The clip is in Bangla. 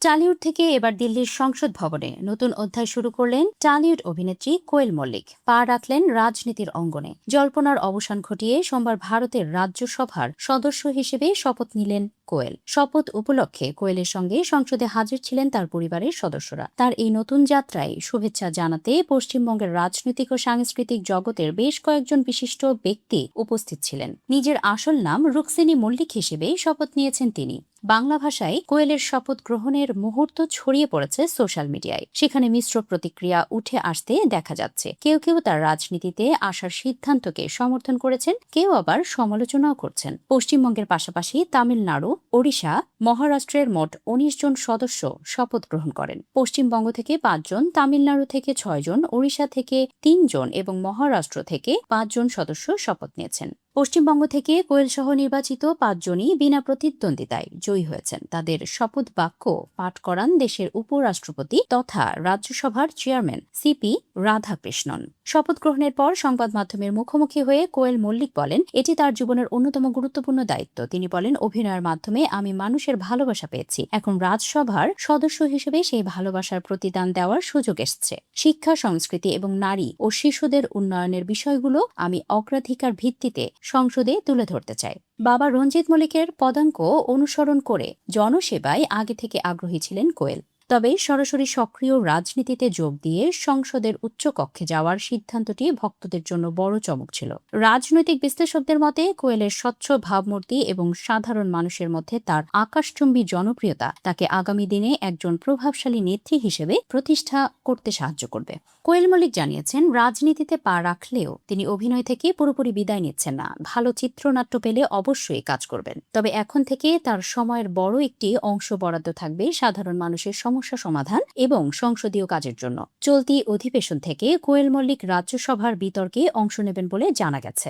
টালিউড থেকে এবার দিল্লির সংসদ ভবনে নতুন অধ্যায় শুরু করলেন টালিউড অভিনেত্রী কোয়েল মল্লিক। পা রাখলেন রাজনীতির অঙ্গনে। জল্পনার অবসান ঘটিয়ে সোমবার ভারতের রাজ্যসভার সদস্য হিসেবে শপথ নিলেন কোয়েল। শপথ উপলক্ষে কোয়েলের সঙ্গে সংসদে হাজির ছিলেন তার পরিবারের সদস্যরা। তার এই নতুন যাত্রায় শুভেচ্ছা জানাতে পশ্চিমবঙ্গের রাজনৈতিক ও সাংস্কৃতিক জগতের বেশ কয়েকজন বিশিষ্ট ব্যক্তি উপস্থিত ছিলেন। নিজের আসল নাম রুক্মিণী মল্লিক হিসেবে শপথ নিয়েছেন তিনি। বাংলা ভাষায় কোয়েলের শপথ গ্রহণের মুহূর্ত ছড়িয়ে পড়েছে সোশ্যাল মিডিয়ায়। সেখানে মিশ্র প্রতিক্রিয়া উঠে আসতে দেখা যাচ্ছে। কেউ কেউ তার রাজনীতিতে আসার সিদ্ধান্তকে সমর্থন করেছেন, কেউ আবার সমালোচনাও করছেন। পশ্চিমবঙ্গের পাশাপাশি তামিলনাড়ু, ওড়িশা, মহারাষ্ট্রের মোট ১৯ জন সদস্য শপথ গ্রহণ করেন। পশ্চিমবঙ্গ থেকে ৫ জন, তামিলনাড়ু থেকে ৬ জন, ওড়িশা থেকে ৩ জন এবং মহারাষ্ট্র থেকে ৫ জন সদস্য শপথ নিয়েছেন। পশ্চিমবঙ্গ থেকে কোয়েল সহ নির্বাচিত ৫ জনই বিনা প্রতিদ্বন্দ্বিতায় জয়ী হয়েছেন। তাদের শপথ বাক্য পাঠ করান দেশের উপরাষ্ট্রপতি তথা রাজ্যসভার চেয়ারম্যান সিপি রাধাকৃষ্ণন। শপথ গ্রহণের পর সংবাদ মাধ্যমের মুখোমুখি হয়ে কোয়েল মল্লিক বলেন, এটি তার জীবনের অন্যতম গুরুত্বপূর্ণ দায়িত্ব। তিনি বলেন, অভিনয়ের মাধ্যমে আমি মানুষের ভালোবাসা পেয়েছি। এখন রাজ্যসভার সদস্য হিসেবে সেই ভালোবাসার প্রতিদান দেওয়ার সুযোগ এসেছে। শিক্ষা, সংস্কৃতি এবং নারী ও শিশুদের উন্নয়নের বিষয়গুলো আমি অগ্রাধিকার ভিত্তিতে সংসদে তুলে ধরতে চাই। বাবা রঞ্জিত মল্লিকের পদাঙ্ক অনুসরণ করে জনসেবায় আগে থেকে আগ্রহী ছিলেন কোয়েল। তবে সরাসরি সক্রিয় রাজনীতিতে যোগ দিয়ে সংসদের উচ্চকক্ষে যাওয়ার সিদ্ধান্তটি ভক্তদের জন্য বড় চমক ছিল। রাজনৈতিক বিশ্লেষকদের মতে কোয়েলের স্বচ্ছ ভাবমূর্তি এবং সাধারণ মানুষের মধ্যে তার আকাশচুম্বী জনপ্রিয়তা তাকে আগামী দিনে একজন প্রভাবশালী নেত্রী হিসেবে প্রতিষ্ঠা করতে সাহায্য করবে। কোয়েল মল্লিক জানিয়েছেন, রাজনীতিতে পা রাখলেও তিনি অভিনয় থেকে পুরোপুরি বিদায় নিচ্ছেন না। ভালো চিত্রনাট্য পেলে অবশ্যই কাজ করবেন। তবে এখন থেকে তার সময়ের বড় একটি অংশ বরাদ্দ থাকবে সাধারণ মানুষের সমস্যা সমাধান এবং সংসদীয় কাজের জন্য। চলতি অধিবেশন থেকে কোয়েল মল্লিক রাজ্যসভার বিতর্কে অংশ নেবেন বলে জানা গেছে।